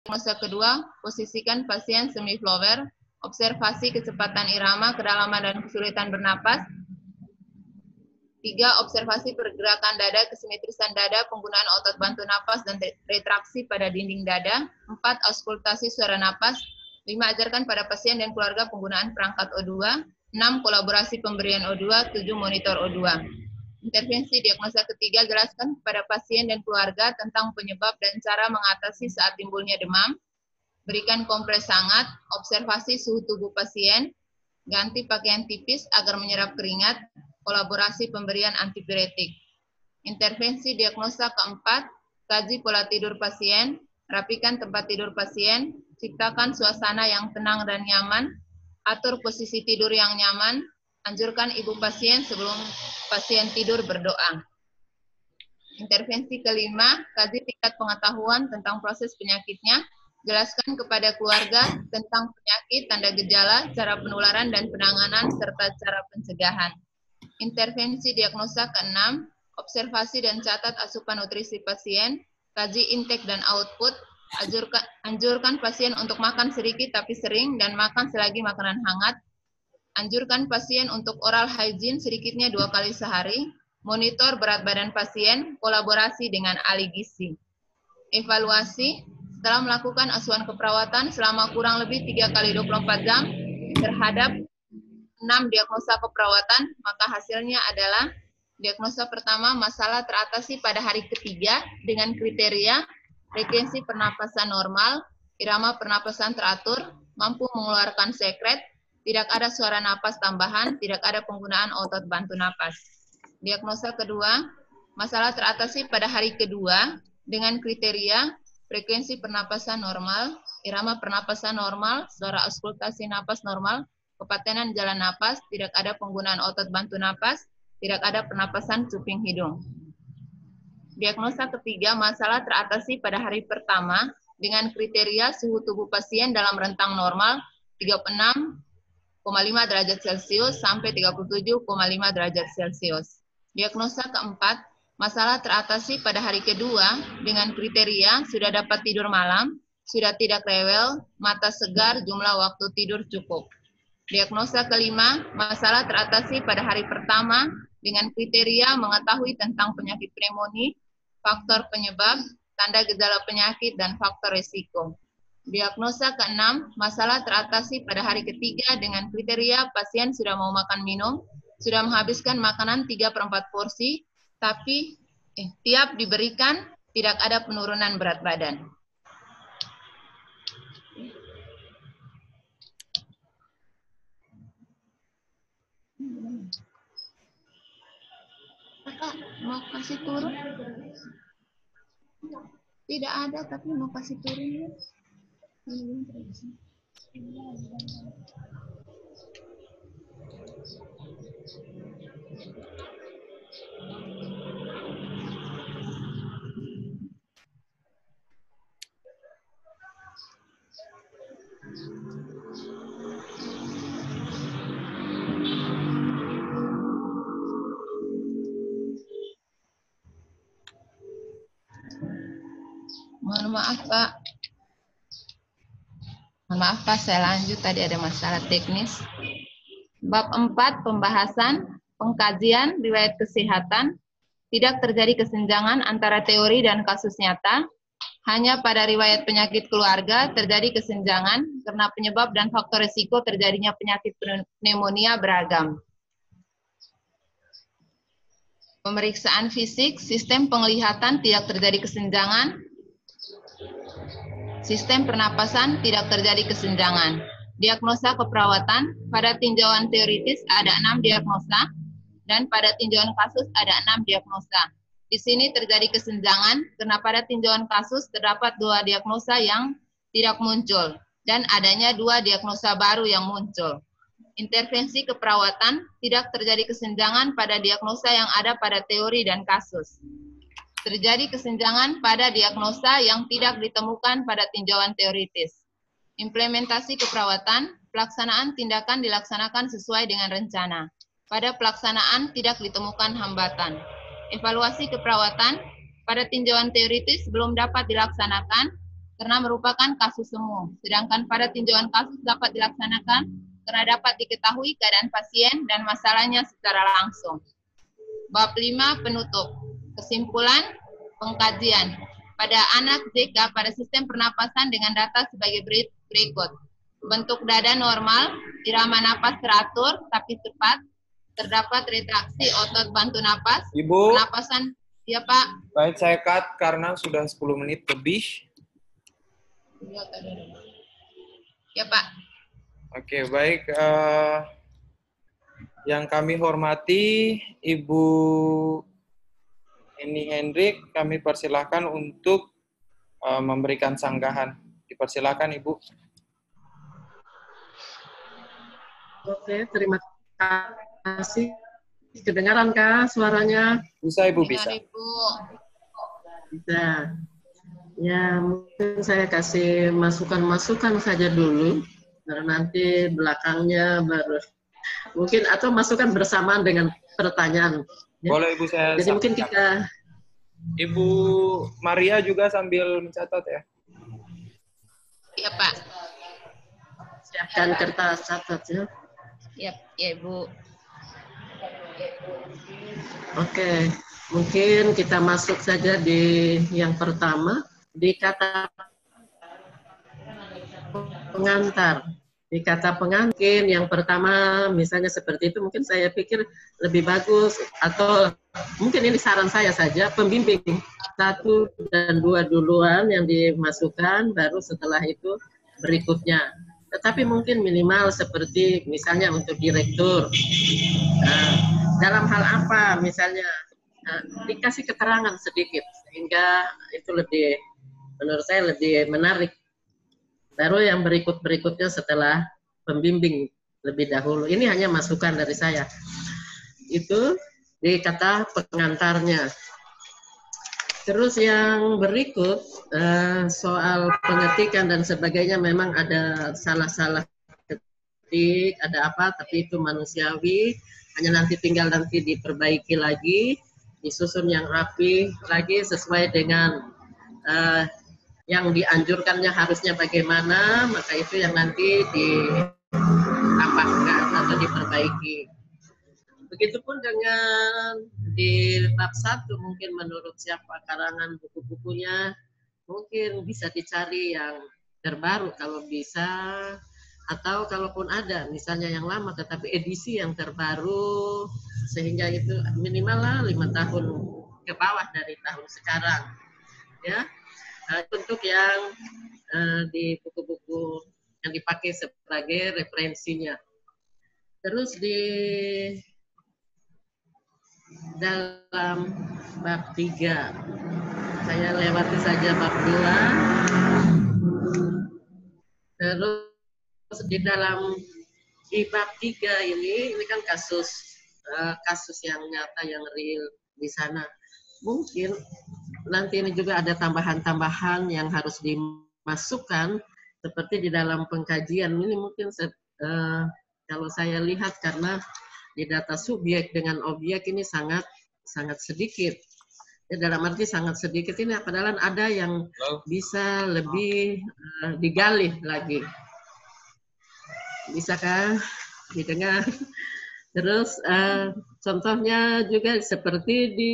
Diagnosa kedua, posisikan pasien semi-flower, observasi kecepatan irama, kedalaman dan kesulitan bernapas. 3. Observasi pergerakan dada, kesimetrisan dada, penggunaan otot bantu napas, dan retraksi pada dinding dada. 4. Auskultasi suara napas. 5. Ajarkan pada pasien dan keluarga penggunaan perangkat O2. 6. Kolaborasi pemberian O2. 7. Monitor O2. Intervensi diagnosa ketiga, jelaskan kepada pasien dan keluarga tentang penyebab dan cara mengatasi saat timbulnya demam. Berikan kompres hangat, observasi suhu tubuh pasien, ganti pakaian tipis agar menyerap keringat, kolaborasi pemberian antipiretik. Intervensi diagnosa keempat, kaji pola tidur pasien, rapikan tempat tidur pasien, ciptakan suasana yang tenang dan nyaman, atur posisi tidur yang nyaman, anjurkan ibu pasien sebelum pasien tidur berdoa. Intervensi kelima, kaji tingkat pengetahuan tentang proses penyakitnya, jelaskan kepada keluarga tentang penyakit, tanda gejala, cara penularan dan penanganan, serta cara pencegahan. Intervensi diagnosa keenam, observasi dan catat asupan nutrisi pasien, kaji intake dan output, anjurkan pasien untuk makan sedikit tapi sering dan makan selagi makanan hangat, anjurkan pasien untuk oral hygiene sedikitnya 2 kali sehari, monitor berat badan pasien, kolaborasi dengan ahli gizi. Evaluasi, setelah melakukan asuhan keperawatan selama kurang lebih 3 kali 24 jam terhadap 6 diagnosa keperawatan, maka hasilnya adalah diagnosa pertama, masalah teratasi pada hari ketiga dengan kriteria frekuensi pernapasan normal, irama pernapasan teratur, mampu mengeluarkan sekret, tidak ada suara napas tambahan, tidak ada penggunaan otot bantu napas. Diagnosa kedua, masalah teratasi pada hari kedua dengan kriteria frekuensi pernapasan normal, irama pernapasan normal, suara auskultasi napas normal, kepatenan jalan napas, tidak ada penggunaan otot bantu napas, tidak ada pernapasan cuping hidung. Diagnosa ketiga, masalah teratasi pada hari pertama dengan kriteria suhu tubuh pasien dalam rentang normal 36,5 derajat Celcius sampai 37,5 derajat Celcius. Diagnosa keempat, masalah teratasi pada hari kedua dengan kriteria sudah dapat tidur malam, sudah tidak rewel, mata segar, jumlah waktu tidur cukup. Diagnosa kelima, masalah teratasi pada hari pertama dengan kriteria mengetahui tentang penyakit pneumonia, faktor penyebab, tanda gejala penyakit, dan faktor risiko. Diagnosa keenam, masalah teratasi pada hari ketiga dengan kriteria pasien sudah mau makan minum, sudah menghabiskan makanan 3/4 porsi, tapi tiap diberikan tidak ada penurunan berat badan. Kakak mau kasih turun? Tidak ada, tapi mau kasih turun. Mohon maaf, Pak. Mohon maaf, Pak, saya lanjut. Tadi ada masalah teknis. Bab 4, pembahasan, pengkajian, riwayat kesehatan. Tidak terjadi kesenjangan antara teori dan kasus nyata. Hanya pada riwayat penyakit keluarga terjadi kesenjangan karena penyebab dan faktor risiko terjadinya penyakit pneumonia beragam. Pemeriksaan fisik, sistem penglihatan tidak terjadi kesenjangan. Sistem pernapasan tidak terjadi kesenjangan. Diagnosa keperawatan, pada tinjauan teoritis ada 6 diagnosa, dan pada tinjauan kasus ada 6 diagnosa. Di sini terjadi kesenjangan karena pada tinjauan kasus terdapat 2 diagnosa yang tidak muncul, dan adanya 2 diagnosa baru yang muncul. Intervensi keperawatan, tidak terjadi kesenjangan pada diagnosa yang ada pada teori dan kasus. Terjadi kesenjangan pada diagnosa yang tidak ditemukan pada tinjauan teoritis. Implementasi keperawatan, pelaksanaan tindakan dilaksanakan sesuai dengan rencana. Pada pelaksanaan tidak ditemukan hambatan. Evaluasi keperawatan, pada tinjauan teoritis belum dapat dilaksanakan karena merupakan kasus semu. Sedangkan pada tinjauan kasus dapat dilaksanakan karena dapat diketahui keadaan pasien dan masalahnya secara langsung. Bab 5 penutup. Kesimpulan pengkajian. Pada anak JK pada sistem pernapasan dengan data sebagai berikut. Bentuk dada normal, irama napas teratur tapi cepat, terdapat retraksi otot bantu napas, Ibu, pernapasan, ya Pak. baik saya cut karena sudah 10 menit lebih. Ya Pak. Oke, baik. Yang kami hormati Ibu Eni Hendrik, kami persilahkan untuk memberikan sanggahan. Dipersilakan Ibu. Oke, terima kasih. Kedengaran kah suaranya? Bisa Ibu, bisa. Bisa. Ya, mungkin saya kasih masukan-masukan saja dulu, karena nanti belakangnya baru mungkin atau masukan bersamaan dengan pertanyaan. Ya. Boleh Ibu saya. Jadi mungkin kita. Ibu Maria juga sambil mencatat ya. Iya Pak. Siapkan kertas catat ya. Ya, Ibu. Oke, mungkin kita masuk saja di yang pertama, di kata pengantar. Di kata pengantin yang pertama misalnya seperti itu mungkin saya pikir lebih bagus, atau mungkin ini saran saya saja, pembimbing 1 dan 2 duluan yang dimasukkan, baru setelah itu berikutnya. Tetapi mungkin minimal seperti misalnya untuk direktur. Nah, dalam hal apa misalnya dikasih keterangan sedikit sehingga itu lebih, menurut saya lebih menarik. Baru yang berikutnya setelah pembimbing lebih dahulu. Ini hanya masukan dari saya. Itu di kata pengantarnya. Terus yang berikut soal pengetikan dan sebagainya, memang ada salah-salah ketik, ada apa, tapi itu manusiawi. Hanya nanti tinggal diperbaiki lagi, disusun yang rapi lagi sesuai dengan yang dianjurkannya harusnya bagaimana, maka itu yang nanti ditambahkan atau diperbaiki. Begitupun dengan di bab 1, mungkin menurut siapa karangan buku-bukunya, mungkin bisa dicari yang terbaru kalau bisa, atau kalaupun ada misalnya yang lama tetapi edisi yang terbaru, sehingga itu minimal lah 5 tahun ke bawah dari tahun sekarang ya. Untuk yang di buku-buku yang dipakai sebagai referensinya. Terus di dalam bab 3, saya lewati saja bab 2. Terus di dalam bab 3 ini kan kasus yang nyata, yang real di sana. Mungkin nanti ini juga ada tambahan-tambahan yang harus dimasukkan seperti di dalam pengkajian ini. Mungkin kalau saya lihat karena di data subjek dengan objek ini sangat sedikit. Ya, dalam arti sangat sedikit ini, padahal ada yang bisa lebih digali lagi. Bisakah didengar? Terus contohnya juga seperti di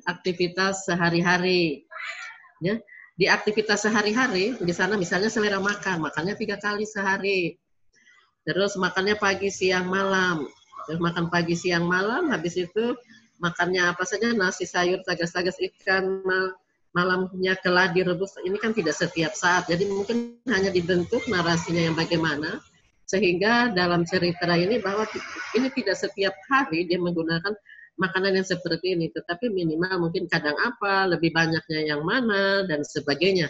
aktivitas sehari-hari, ya. Di aktivitas sehari-hari di sana misalnya selera makannya 3 kali sehari. Terus makannya pagi, siang, malam. Terus makan pagi, siang, malam. Habis itu makannya apa saja, nasi, sayur, tagas-tagas, ikan, malamnya keladi rebus. Ini kan tidak setiap saat. Jadi mungkin hanya dibentuk narasinya yang bagaimana, sehingga dalam cerita ini bahwa ini tidak setiap hari dia menggunakan makanan yang seperti ini, tetapi minimal mungkin kadang apa, lebih banyaknya yang mana, dan sebagainya.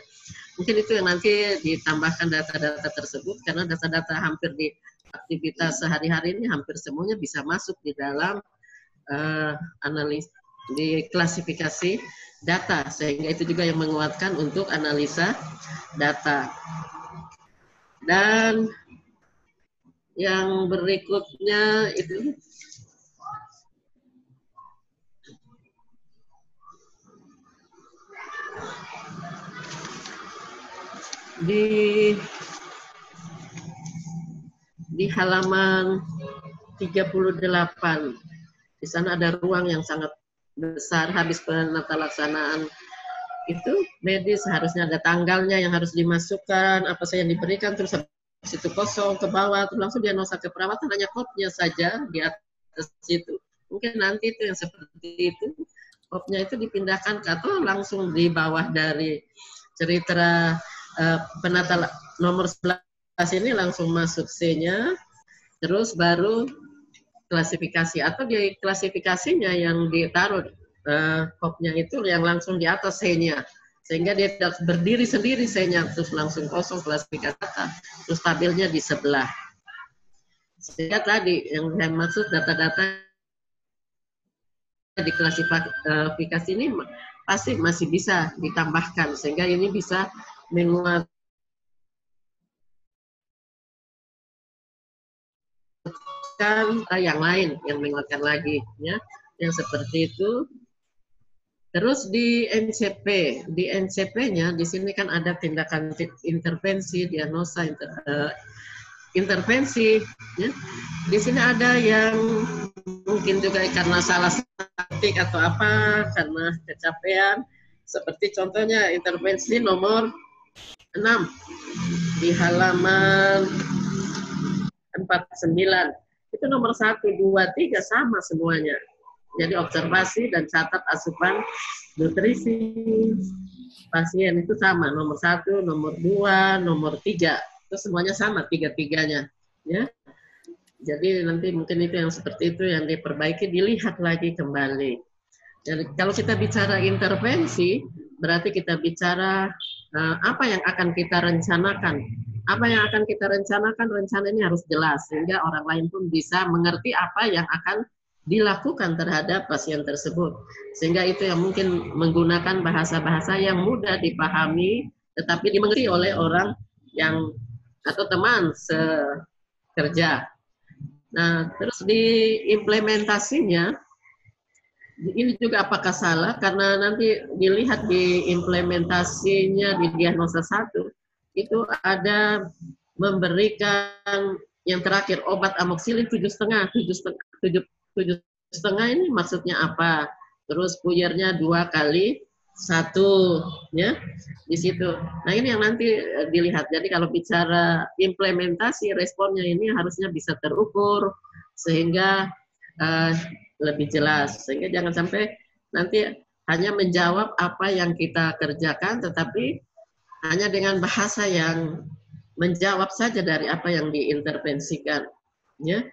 Mungkin itu yang nanti ditambahkan data-data tersebut, karena data-data hampir di aktivitas sehari-hari ini hampir semuanya bisa masuk di dalam analis, di klasifikasi data, sehingga itu juga yang menguatkan untuk analisa data. Dan yang berikutnya itu di halaman 38. Di sana ada ruang yang sangat besar habis penata laksanaan itu medis, harusnya ada tanggalnya yang harus dimasukkan, apa saja yang diberikan, terus habis itu kosong ke bawah, terus langsung diagnosa keperawatan, hanya kopnya saja di atas situ. Mungkin nanti itu yang seperti itu, kopnya itu dipindahkan ke atau langsung di bawah dari cerita penata nomor 11 ini langsung masuk C-nya, terus baru klasifikasi, atau di klasifikasinya yang ditaruh kopnya itu yang langsung di atas C-nya, sehingga dia tidak berdiri sendiri C-nya, terus langsung kosong klasifikasi data, terus tabelnya di sebelah. Sehingga tadi yang saya maksud data-data di klasifikasi ini pasti masih bisa ditambahkan, sehingga ini bisa menguatkan yang lain, yang menguatkan lagi, ya, yang seperti itu. Terus di NCP-nya di sini kan ada tindakan intervensi, diagnosa, intervensi. Ya. Di sini ada yang mungkin juga karena salah ketik atau apa, karena kecapean. Seperti contohnya intervensi nomor 6 di halaman 49. Itu nomor 1, 2, 3 sama semuanya. Jadi observasi dan catat asupan nutrisi pasien itu sama, nomor 1, nomor 2, nomor 3. Itu semuanya sama, 3-3-nya. Ya. Jadi nanti mungkin itu yang seperti itu yang diperbaiki, dilihat lagi kembali. Jadi kalau kita bicara intervensi, berarti kita bicara apa yang akan kita rencanakan. Apa yang akan kita rencanakan, rencana ini harus jelas, sehingga orang lain pun bisa mengerti apa yang akan dilakukan terhadap pasien tersebut. Sehingga itu yang mungkin menggunakan bahasa-bahasa yang mudah dipahami, tetapi dimengerti oleh orang yang atau teman sekerja. Nah, terus di implementasinya, ini juga apakah salah? Karena nanti dilihat di implementasinya di diagnosa 1, itu ada memberikan yang terakhir obat amoxicillin 7,5 ini maksudnya apa? Terus puyernya 2 kali 1, ya di situ. Nah ini yang nanti dilihat. Jadi kalau bicara implementasi responnya ini harusnya bisa terukur sehingga lebih jelas. Sehingga jangan sampai nanti hanya menjawab apa yang kita kerjakan, tetapi hanya dengan bahasa yang menjawab saja dari apa yang diintervensikan, ya.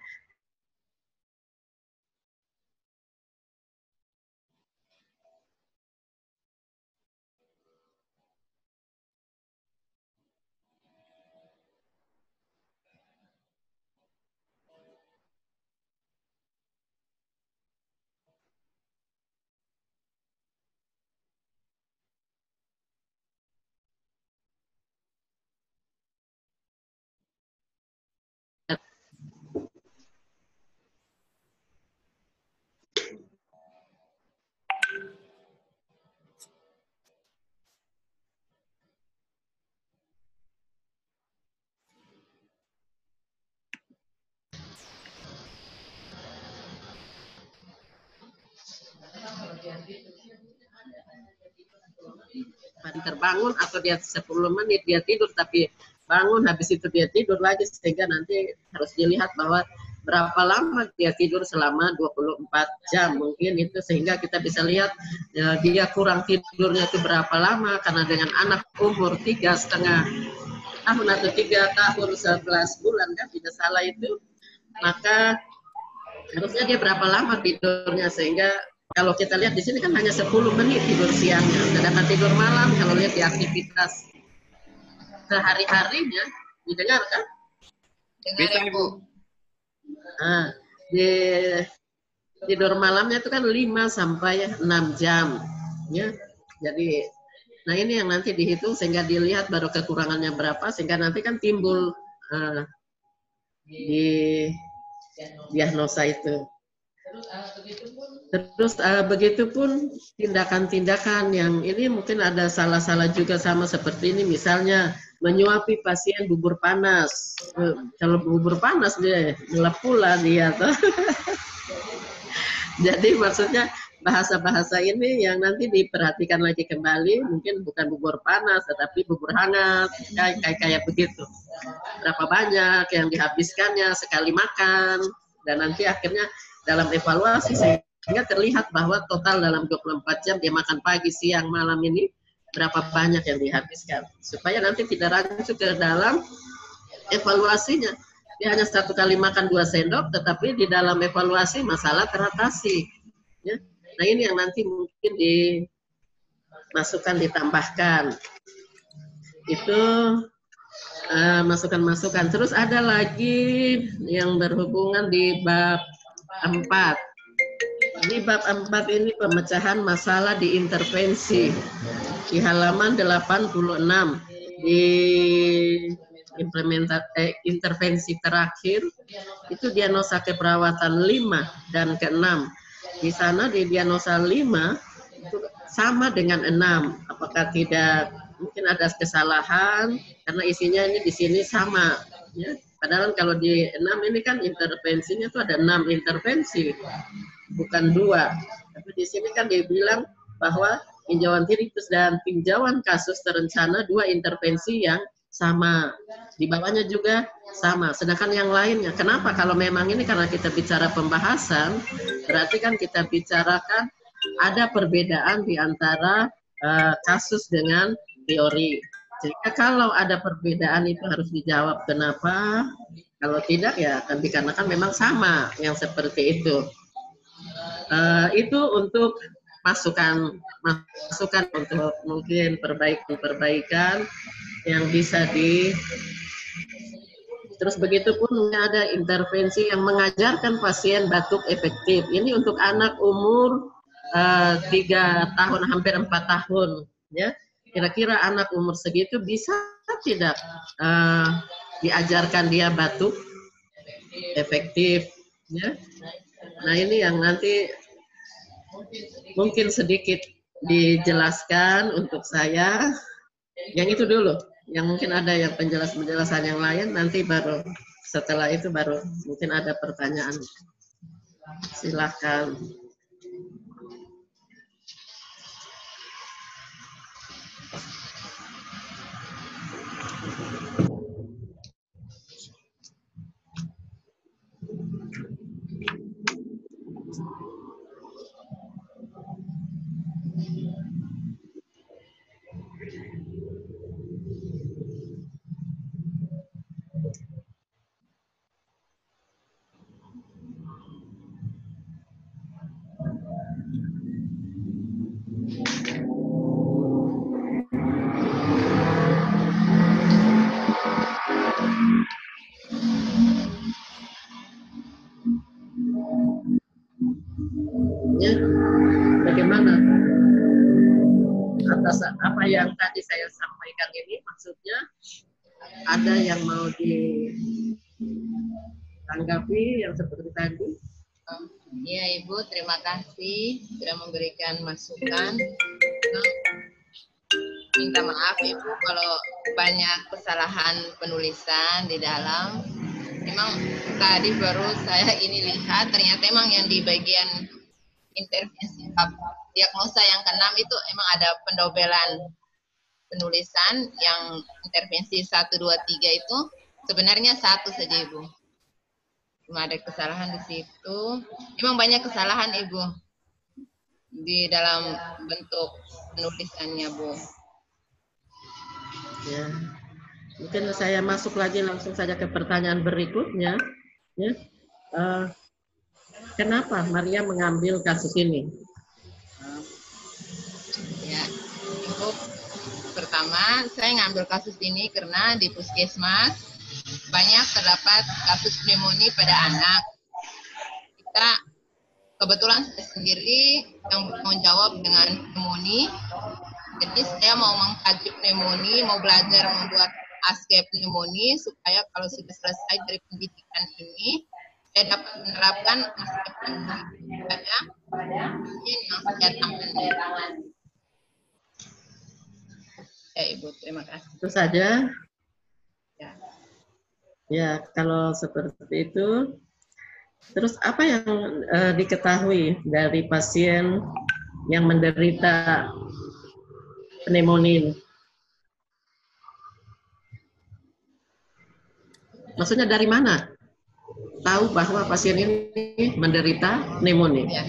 Terbangun atau dia 10 menit dia tidur, tapi bangun habis itu dia tidur lagi, sehingga nanti harus dilihat bahwa berapa lama dia tidur selama 24 jam mungkin itu, sehingga kita bisa lihat ya, dia kurang tidurnya itu berapa lama. Karena dengan anak umur 3,5 tahun atau 3 tahun 11 bulan kan tidak salah itu, maka harusnya dia berapa lama tidurnya. Sehingga kalau kita lihat di sini kan hanya 10 menit tidur siangnya, sedangkan tidur malam kalau lihat di aktivitas sehari-harinya, didengar kan? Bisa Ibu. Nah, di tidur malamnya itu kan 5 sampai 6 jam, ya. Jadi, nah ini yang nanti dihitung sehingga dilihat baru kekurangannya berapa, sehingga nanti kan timbul di diagnosa itu. Terus begitupun tindakan-tindakan yang ini mungkin ada salah-salah juga sama seperti ini, misalnya menyuapi pasien bubur panas. Kalau bubur panas dia gelap pula dia tuh. Jadi maksudnya bahasa-bahasa ini yang nanti diperhatikan lagi kembali, mungkin bukan bubur panas tetapi bubur hangat, kayak begitu. Berapa banyak yang dihabiskannya sekali makan, dan nanti akhirnya dalam evaluasi sehingga terlihat bahwa total dalam 24 jam dia makan pagi, siang, malam ini berapa banyak yang dihabiskan, supaya nanti tidak rancu ke dalam evaluasinya. Dia hanya 1 kali makan 2 sendok, tetapi di dalam evaluasi masalah teratasi. Ya. Nah ini yang nanti mungkin dimasukkan, ditambahkan. Itu masukan-masukan. Terus ada lagi yang berhubungan di bab 4. Di bab 4 ini pemecahan masalah di intervensi. Di halaman 86. Di intervensi terakhir itu diagnosa keperawatan 5 dan ke-6. Di sana di diagnosa 5 itu sama dengan 6. Apakah tidak mungkin ada kesalahan karena isinya ini di sini sama, ya. Padahal kalau di 6 ini kan intervensinya itu ada 6 intervensi, bukan 2. Tapi di sini kan dibilang bahwa tinjauan tinnitus dan tinjauan kasus terencana 2 intervensi yang sama, di bawahnya juga sama. Sedangkan yang lainnya, kenapa? Kalau memang ini karena kita bicara pembahasan, berarti kan kita bicarakan ada perbedaan di antara kasus dengan teori. Jika kalau ada perbedaan itu harus dijawab kenapa, kalau tidak ya akan dikarenakan memang sama yang seperti itu. Itu untuk masukan untuk mungkin perbaikan yang bisa terus begitu pun ada intervensi yang mengajarkan pasien batuk efektif. Ini untuk anak umur 3 tahun hampir 4 tahun, ya. Kira-kira anak umur segitu bisa tidak diajarkan dia batuk efektif, ya. Nah ini yang nanti mungkin sedikit dijelaskan untuk saya. Yang itu dulu. Yang mungkin ada yang penjelasan yang lain, nanti baru setelah itu baru mungkin ada pertanyaan. Silakan. Ya, bagaimana atas apa yang tadi saya sampaikan ini, maksudnya ada yang mau ditanggapi yang seperti tadi? Iya Ibu, terima kasih sudah memberikan masukan. Minta maaf Ibu kalau banyak kesalahan penulisan di dalam. Memang tadi baru saya ini lihat, ternyata emang yang di bagian intervensi diagnosa yang ke-6 itu emang ada pendobelan penulisan. Yang intervensi 1, 2, 3 itu sebenarnya 1 saja Ibu. Cuma ada kesalahan di situ. Emang banyak kesalahan Ibu di dalam bentuk penulisannya Bu. Ya, mungkin saya masuk lagi langsung saja ke pertanyaan berikutnya. Ya, kenapa Maria mengambil kasus ini? Ya, Ibu, pertama saya ngambil kasus ini karena di puskesmas banyak terdapat kasus pneumonia pada anak. Kita kebetulan saya sendiri yang bertanggung jawab dengan pneumonia. Jadi saya mau mengkaji pneumonia, mau belajar membuat aske pneumonia supaya kalau sudah selesai dari pendidikan ini, saya dapat menerapkan aske pneumonia pada pasien yang saya tangani. Ya Ibu, terima kasih. Itu saja. Ya, kalau seperti itu, terus apa yang diketahui dari pasien yang menderita pneumonia? Maksudnya dari mana tahu bahwa pasien ini menderita pneumonia? Ya.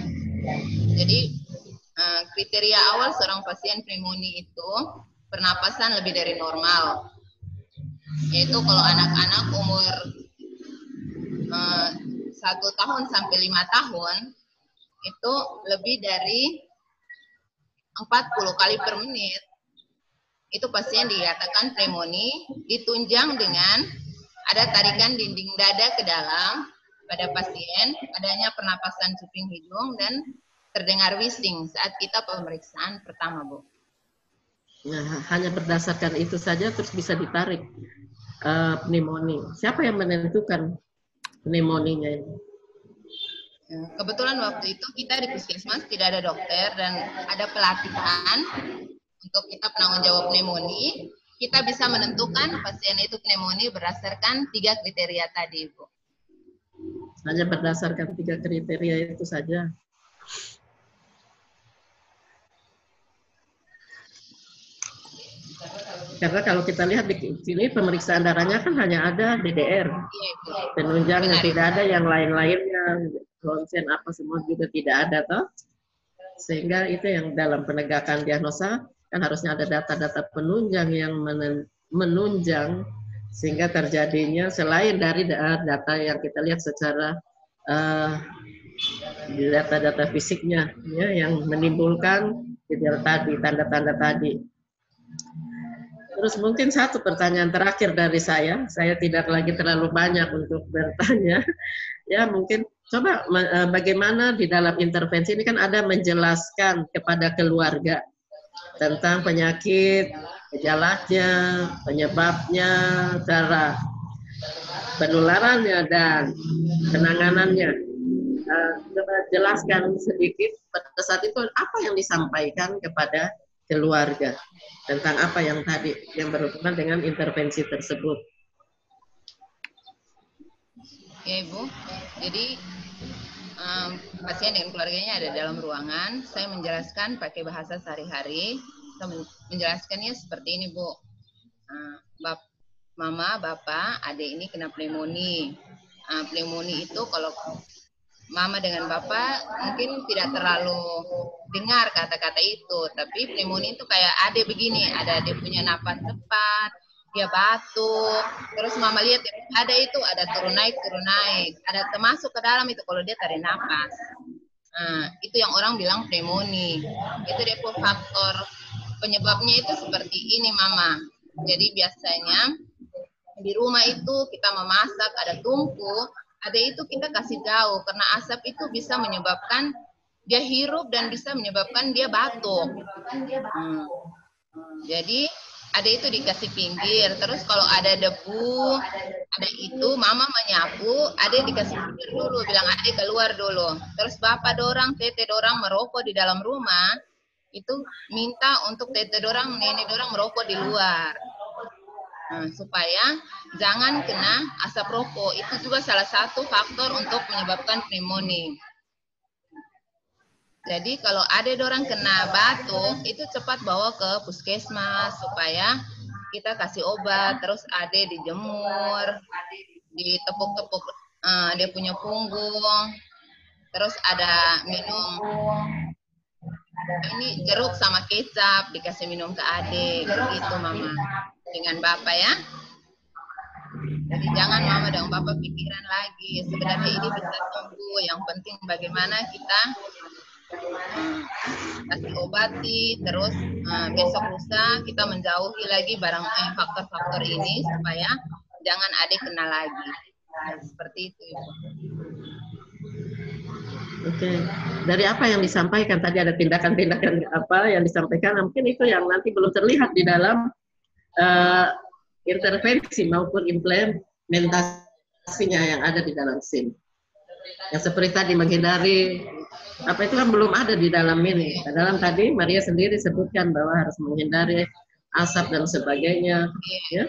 Jadi kriteria awal seorang pasien pneumonia itu pernapasan lebih dari normal. Yaitu kalau anak-anak umur 1 tahun sampai 5 tahun itu lebih dari 40 kali per menit. Itu pasien dikatakan pneumonia, ditunjang dengan ada tarikan dinding dada ke dalam pada pasien, adanya pernapasan cuping hidung, dan terdengar wheezing saat kita pemeriksaan pertama, Bu. Nah, hanya berdasarkan itu saja terus bisa ditarik pneumonia. Siapa yang menentukan pneumonia ini? Kebetulan waktu itu kita di puskesmas tidak ada dokter dan ada pelatihan untuk kita penanggung jawab pneumonia. Kita bisa menentukan pasien itu pneumonia berdasarkan 3 kriteria tadi, Bu. Hanya berdasarkan 3 kriteria itu saja. Karena kalau kita lihat di sini pemeriksaan darahnya kan hanya ada DDR, penunjangnya tidak ada yang lain-lainnya, ronsen apa semua juga tidak ada toh. Sehingga itu yang dalam penegakan diagnosa kan harusnya ada data-data penunjang yang menunjang sehingga terjadinya selain dari data yang kita lihat secara data-data fisiknya ya, yang menimbulkan gejala tadi, tanda-tanda tadi. Terus mungkin satu pertanyaan terakhir dari saya tidak lagi terlalu banyak untuk bertanya. Ya mungkin coba bagaimana di dalam intervensi ini kan ada menjelaskan kepada keluarga tentang penyakit, gejalanya, penyebabnya, cara penularannya dan penanganannya. Coba jelaskan sedikit pada saat itu apa yang disampaikan kepada keluarga tentang apa yang tadi yang berhubungan dengan intervensi tersebut. Ya, Ibu. Jadi pasien dan keluarganya ada dalam ruangan. Saya menjelaskan pakai bahasa sehari-hari. Saya menjelaskannya seperti ini, Bu. Mama, Bapak, adik ini kena pneumonia. Pneumonia itu kalau Mama dengan Bapak mungkin tidak terlalu dengar kata-kata itu, tapi pneumonia itu kayak ada begini, ada dia punya napas cepat, dia batuk, terus Mama lihat ada itu, ada turun naik, ada termasuk ke dalam itu kalau dia tarik napas. Itu yang orang bilang pneumonia. Itu dia faktor penyebabnya itu seperti ini, Mama. Jadi biasanya di rumah itu kita memasak, ada tungku, ada itu kita kasih tahu karena asap itu bisa menyebabkan dia hirup dan bisa menyebabkan dia batuk. Jadi ada itu dikasih pinggir. Terus kalau ada debu, ada itu Mama menyapu, ada dikasih pinggir dulu, bilang ada keluar dulu. Terus bapak dorang, tete dorang merokok di dalam rumah, itu minta untuk tete dorang, nenek dorang merokok di luar. Supaya jangan kena asap rokok. Itu juga salah satu faktor untuk menyebabkan pneumonia. Jadi kalau ada orang kena batuk, itu cepat bawa ke puskesmas supaya kita kasih obat. Terus ada dijemur, ditepuk-tepuk dia punya punggung. Terus ada minum ini jeruk sama kecap, dikasih minum ke adik. Begitu Mama. Dengan Bapak ya. Jadi jangan Mama dan Bapak pikiran lagi. Sebenarnya ini bisa sembuh. Yang penting bagaimana kita kasih obati. Terus besok lusa kita menjauhi lagi faktor-faktor ini supaya jangan adik kena lagi. Seperti itu. Oke. Dari apa yang disampaikan tadi ada tindakan-tindakan apa yang disampaikan, mungkin itu yang nanti belum terlihat di dalam intervensi maupun implementasinya yang ada di dalam SIM. Yang seperti tadi menghindari apa itu kan belum ada di dalam ini. Dalam tadi Maria sendiri sebutkan bahwa harus menghindari asap dan sebagainya, ya.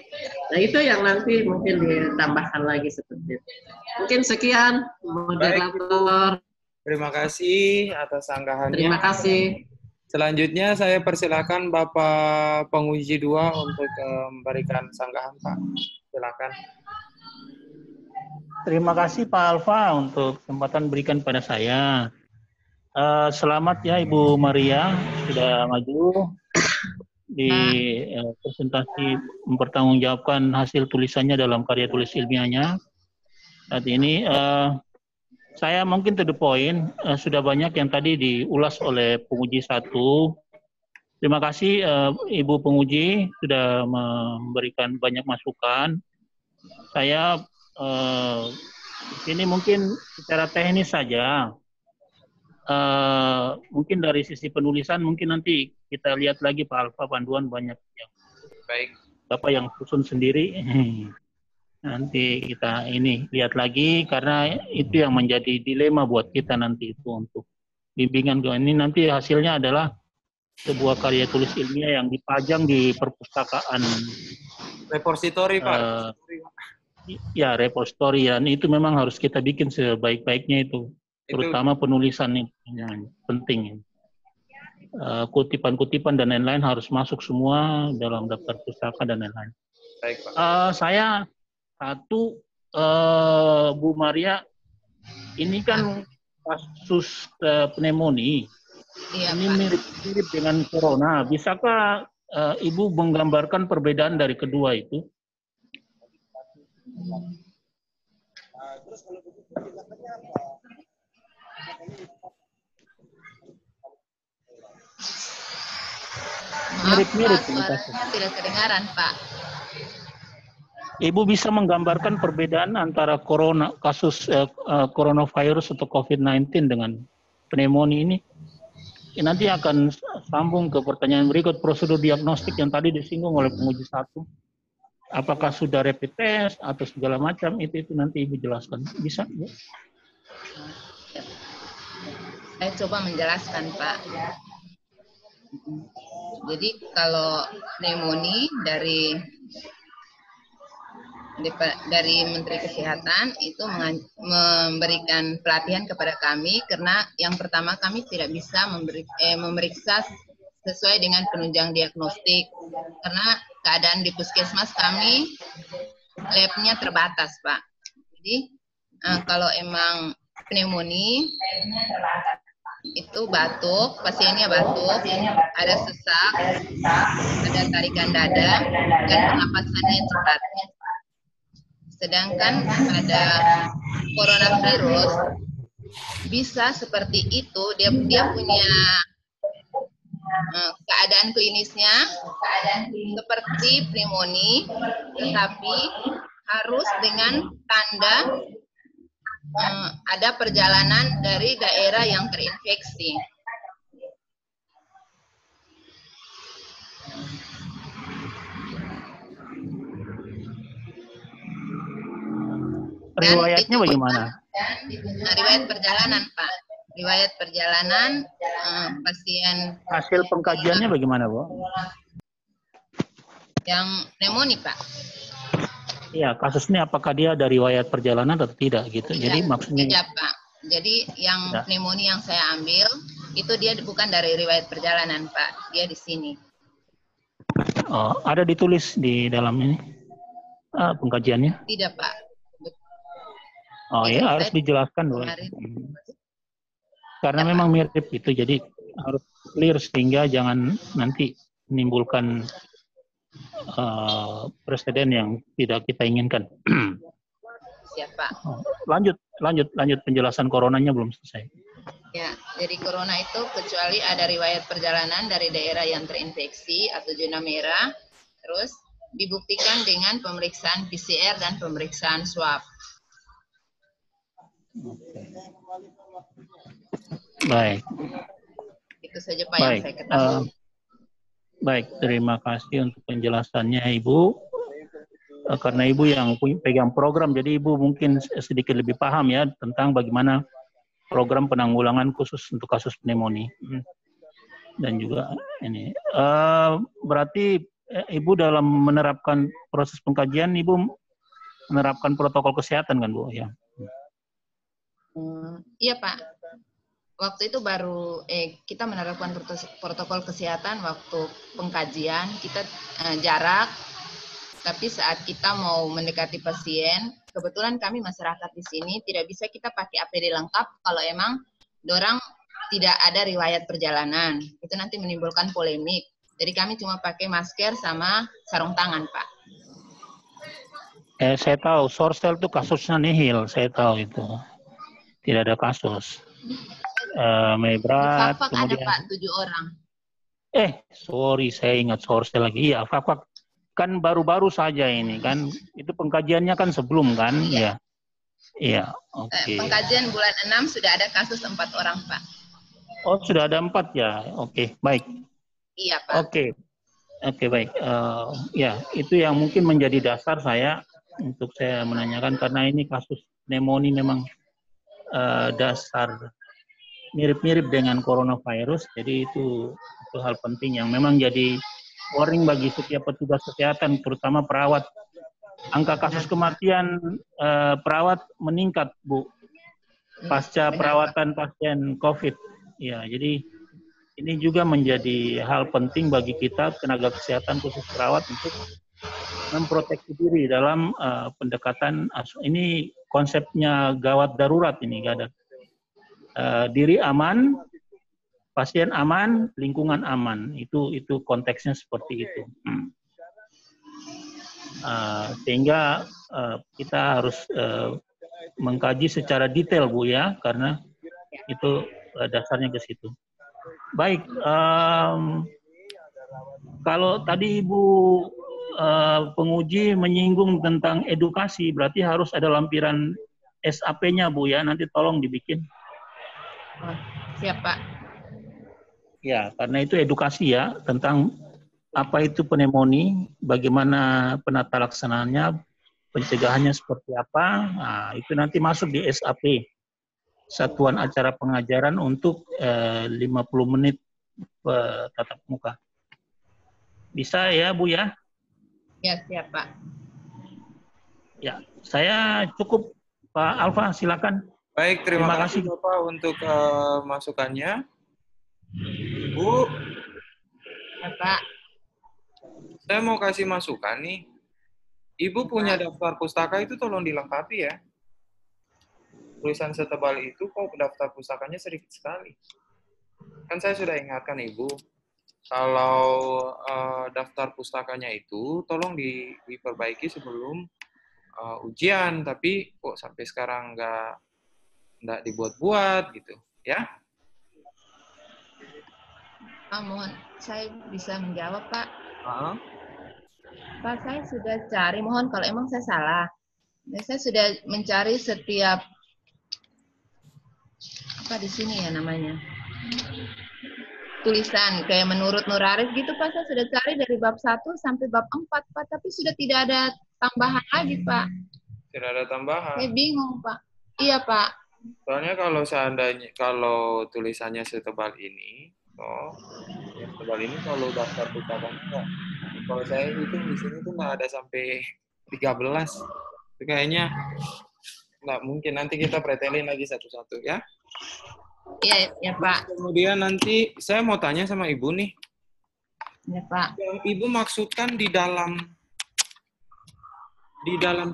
Nah itu yang nanti mungkin ditambahkan lagi seperti itu. Mungkin sekian moderator. Terima kasih atas sanggahannya. Terima kasih. Selanjutnya saya persilakan Bapak penguji 2 untuk memberikan sanggahan, Pak. Silakan. Terima kasih Pak Alfa untuk kesempatan berikan pada saya. Selamat ya Ibu Maria sudah maju di presentasi mempertanggungjawabkan hasil tulisannya dalam karya tulis ilmiahnya. Saat ini saya mungkin to the point, sudah banyak yang tadi diulas oleh penguji 1. Terima kasih Ibu penguji sudah memberikan banyak masukan. Saya ini mungkin secara teknis saja. Mungkin dari sisi penulisan mungkin nanti kita lihat lagi Pak Alfa panduan banyak yang baik. Bapak yang susun sendiri. Nanti kita ini lihat lagi karena itu yang menjadi dilema buat kita nanti itu untuk bimbingan ini nanti hasilnya adalah sebuah karya tulis ilmiah yang dipajang di perpustakaan repository Pak. Ya repository dan itu memang harus kita bikin sebaik-baiknya itu terutama penulisan yang penting. Kutipan-kutipan dan lain-lain harus masuk semua dalam daftar pustaka dan lain-lain. Baik Pak. Saya satu, Bu Maria, ini kan kasus pneumonia. Iya, ini Pak. mirip-mirip dengan corona. Bisakah Ibu menggambarkan perbedaan dari kedua itu? Mirip-mirip. Suaranya tidak kedengaran, Pak. Ibu bisa menggambarkan perbedaan antara kasus coronavirus atau COVID-19 dengan pneumonia ini? Nanti akan sambung ke pertanyaan berikut, prosedur diagnostik yang tadi disinggung oleh penguji 1. Apakah sudah rapid test atau segala macam, itu nanti Ibu jelaskan. Bisa? Ya? Saya coba menjelaskan, Pak. Jadi kalau pneumonia dari Menteri Kesehatan itu memberikan pelatihan kepada kami karena yang pertama kami tidak bisa memeriksa sesuai dengan penunjang diagnostik karena keadaan di puskesmas kami labnya terbatas, Pak. Jadi kalau emang pneumonia itu batuk, pasiennya batuk, ada sesak, ada tarikan dada, dan pernapasannya cepat. Sedangkan pada coronavirus bisa seperti itu, dia punya keadaan klinisnya seperti pneumonia, tetapi harus dengan tanda ada perjalanan dari daerah yang terinfeksi. Riwayatnya bagaimana? Riwayat perjalanan, Pak. Riwayat perjalanan pasien. Hasil pengkajiannya bagaimana, Bu? Yang pneumonia, Pak. Iya, kasus ini apakah dia ada riwayat perjalanan atau tidak gitu? Tidak, jadi maksudnya tidak, Pak. Jadi yang pneumonia yang saya ambil itu dia bukan dari riwayat perjalanan, Pak. Dia di sini. Oh, ada ditulis di dalam ini pengkajiannya? Tidak, Pak. Oh ya, harus dijelaskan dulu. Karena memang mirip itu, jadi harus clear sehingga jangan nanti menimbulkan presiden yang tidak kita inginkan. Siap, Pak. Lanjut penjelasan coronanya belum selesai. Ya, jadi corona itu kecuali ada riwayat perjalanan dari daerah yang terinfeksi atau zona merah, terus dibuktikan dengan pemeriksaan PCR dan pemeriksaan swab. Baik. Itu saja Pak yang saya ketahui. Baik, terima kasih untuk penjelasannya Ibu. Karena Ibu yang pegang program, jadi Ibu mungkin sedikit lebih paham ya tentang bagaimana program penanggulangan khusus untuk kasus pneumonia. Dan juga ini. Berarti Ibu dalam menerapkan proses pengkajian, Ibu menerapkan protokol kesehatan kan, Bu? Ya. Iya, Pak. Waktu itu baru kita menerapkan protokol kesehatan waktu pengkajian, kita jarak, tapi saat kita mau mendekati pasien, kebetulan kami masyarakat di sini tidak bisa kita pakai APD lengkap kalau emang dorang tidak ada riwayat perjalanan. Itu nanti menimbulkan polemik. Jadi kami cuma pakai masker sama sarung tangan, Pak. Saya tahu, Sorsel itu kasusnya nihil, saya tahu itu. Tidak ada kasus. Mebrat, Fak-fak kemudian... ada, Pak, 7 orang. Sorry, saya ingat Sorsel lagi. Iya, Fak-fak kan baru-baru saja ini kan. Itu pengkajiannya kan sebelum kan? Iya. Iya, oke. Pengkajian bulan 6 sudah ada kasus 4 orang, Pak. Oh, sudah ada 4 ya? Oke, baik. Iya, Pak. Oke, baik. Ya, itu yang mungkin menjadi dasar saya untuk saya menanyakan, karena ini kasus pneumonia memang dasar mirip-mirip dengan coronavirus, jadi itu hal penting yang memang jadi warning bagi setiap petugas kesehatan, terutama perawat. Angka kasus kematian perawat meningkat, Bu, pasca perawatan pasien COVID. Ya, jadi ini juga menjadi hal penting bagi kita tenaga kesehatan khusus perawat untuk memproteksi diri dalam pendekatan. Ini konsepnya gawat darurat ini, gak ada. Diri aman, pasien aman, lingkungan aman. Itu konteksnya seperti itu. Sehingga kita harus mengkaji secara detail, Bu, ya, karena itu dasarnya ke situ. Baik, kalau tadi Ibu penguji menyinggung tentang edukasi, berarti harus ada lampiran SAP-nya, Bu, ya, nanti tolong dibikin. Siap, Pak. Ya, karena itu edukasi ya, tentang apa itu pneumonia, bagaimana penata laksanaannya, pencegahannya seperti apa, nah, itu nanti masuk di SAP, Satuan Acara Pengajaran untuk 50 menit tatap muka. Bisa ya, Bu, ya? Ya, siap, Pak. Ya, saya cukup, Pak Alfa, silakan. Baik, terima kasih Bapak untuk masukannya. Bu, Ya, Pak. saya mau kasih masukan nih. Ibu punya daftar pustaka itu tolong dilengkapi ya. Tulisan setebal itu kok daftar pustakanya sedikit sekali. Kan saya sudah ingatkan Ibu, kalau daftar pustakanya itu tolong diperbaiki sebelum ujian, tapi kok sampai sekarang nggak dibuat-buat gitu, ya? Pak, mohon saya bisa menjawab, Pak. Pak, saya sudah cari, mohon kalau emang saya salah. Saya sudah mencari setiap apa di sini ya namanya, tulisan kayak menurut Nur Arif gitu, Pak. Saya sudah cari dari bab 1 sampai bab 4, Pak, tapi sudah tidak ada tambahan lagi, Pak. Tidak ada tambahan. Saya bingung, Pak. Iya, Pak. Soalnya kalau tulisannya setebal ini, setebal ini kalau daftar pustakanya enggak. Kalau saya hitung di sini tuh nggak ada sampai 13. Itu kayaknya nggak mungkin. Nanti kita pretelin lagi satu-satu ya. Iya, ya, Pak. Kemudian nanti saya mau tanya sama Ibu nih. Ya, Pak. Yang Ibu maksudkan di dalam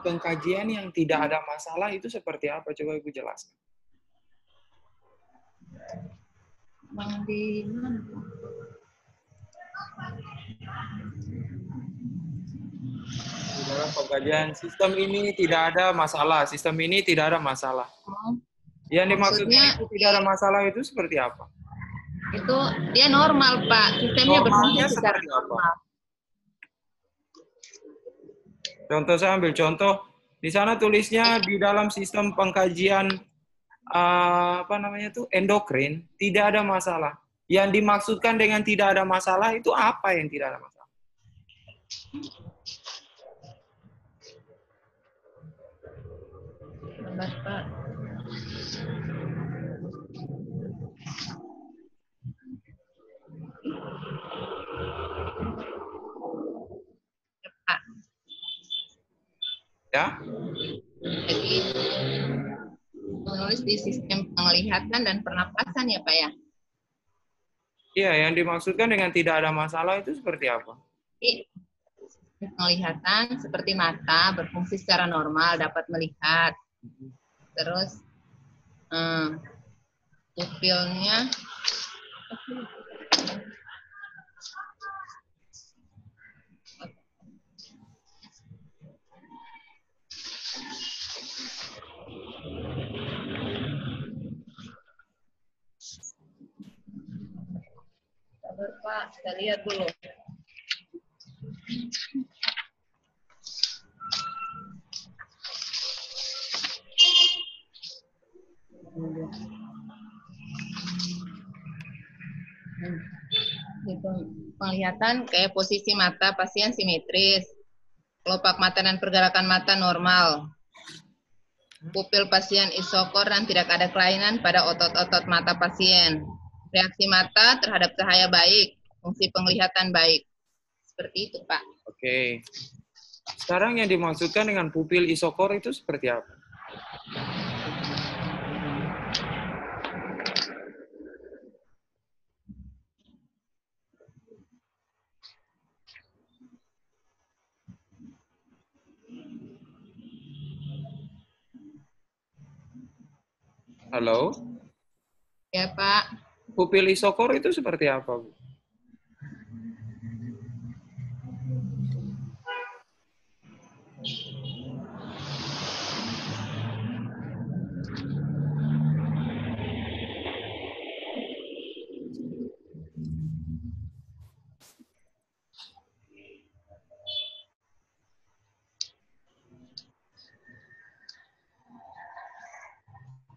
pengkajian yang tidak ada masalah itu seperti apa? Coba Ibu jelaskan. Di mana, Pak? Di dalam pengkajian sistem ini tidak ada masalah. Sistem ini tidak ada masalah. Yang dimaksudnya itu tidak ada masalah itu seperti apa? Itu dia normal, Pak. Sistemnya berfungsi secara normal. Contoh, saya ambil contoh. Di sana tulisnya di dalam sistem pengkajian endokrin tidak ada masalah. Yang dimaksudkan dengan tidak ada masalah itu apa yang tidak ada masalah? Pak. Jadi menulis di sistem penglihatan dan pernapasan ya Pak ya. Iya, yang dimaksudkan dengan tidak ada masalah itu seperti apa? Penglihatan seperti mata berfungsi secara normal, dapat melihat. Terus pupilnya Pak, kita lihat dulu. Di penglihatan kayak posisi mata pasien simetris, kelopak mata dan pergerakan mata normal, pupil pasien isokor dan tidak ada kelainan pada otot-otot mata pasien, reaksi mata terhadap cahaya baik, fungsi penglihatan baik. Seperti itu, Pak. Oke. Sekarang yang dimaksudkan dengan pupil isokor itu seperti apa? Halo? Ya, Pak. Pupil isokor itu seperti apa, Bu?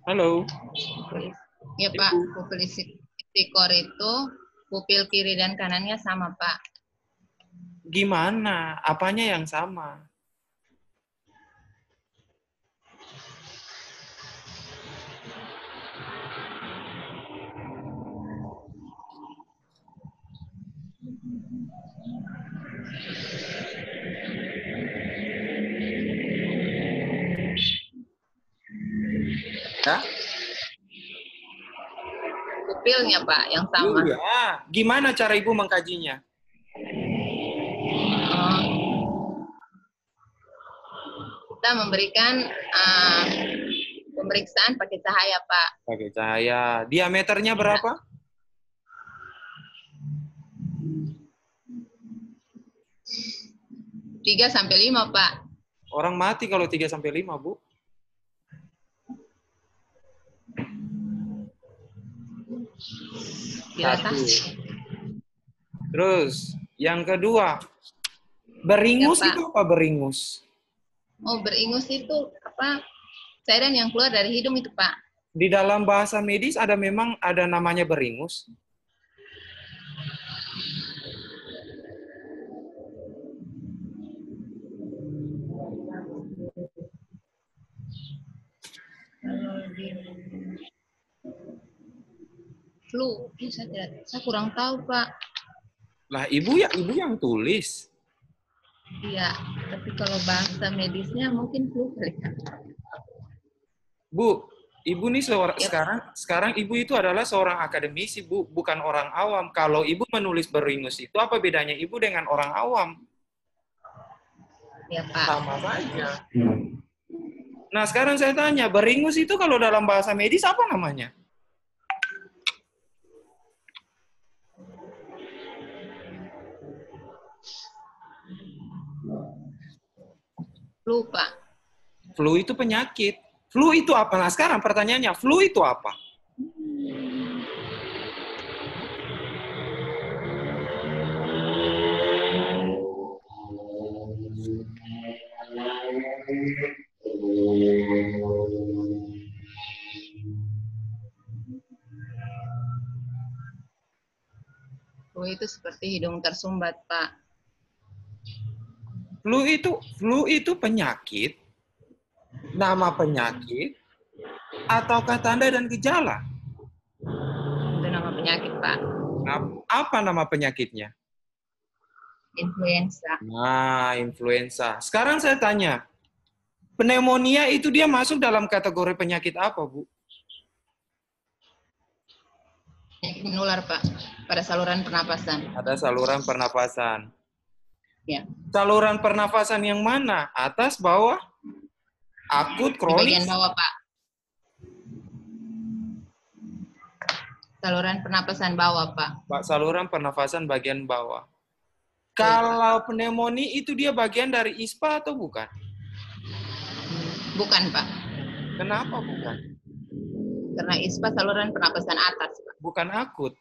Halo? Ya, Pak. Pupil isokor itu pupil kiri dan kanannya sama, Pak. Gimana? Apanya yang sama? Ya? Pupilnya, Pak, yang sama. Ya. Gimana cara Ibu mengkajinya? Kita memberikan pemeriksaan pakai cahaya, Pak. Pakai cahaya. Diameternya berapa? Ya. 3-5, Pak. Orang mati kalau 3-5, Bu. Dilatasi. Terus, yang kedua, beringus Ya, Pak. itu apa beringus? Oh, beringus itu apa? Cairan yang keluar dari hidung itu, Pak. Di dalam bahasa medis memang ada namanya beringus. Flu, saya kurang tahu, Pak. Lah, ibu yang tulis. Iya, tapi kalau bahasa medisnya mungkin flu kali. Bu, ibu nih Yep. sekarang ibu itu adalah seorang akademisi, Bu, bukan orang awam. Kalau ibu menulis beringus itu apa bedanya ibu dengan orang awam? Ya, Pak. Sama saja. Nah, sekarang saya tanya, beringus itu kalau dalam bahasa medis apa namanya? Flu, Pak. Flu itu penyakit. Flu itu apa? Nah, sekarang pertanyaannya, flu itu apa? Flu itu seperti hidung tersumbat, Pak. Flu itu penyakit, nama penyakit, ataukah tanda dan gejala? Itu nama penyakit, Pak. Apa nama penyakitnya? Influenza. Nah, influenza. Sekarang saya tanya, Pneumonia itu dia masuk dalam kategori penyakit apa, Bu? Penyakit menular, Pak, pada saluran pernapasan. Ada saluran pernapasan. Ya. Saluran pernapasan yang mana? Atas, bawah? Akut, Di kronis? bagian bawah, Pak. Saluran pernapasan bawah, Pak. Saluran pernapasan bagian bawah. Kalau pneumonia itu dia bagian dari ISPA atau bukan? Bukan, Pak. Kenapa bukan? Karena ISPA saluran pernapasan atas, Pak. Bukan akut.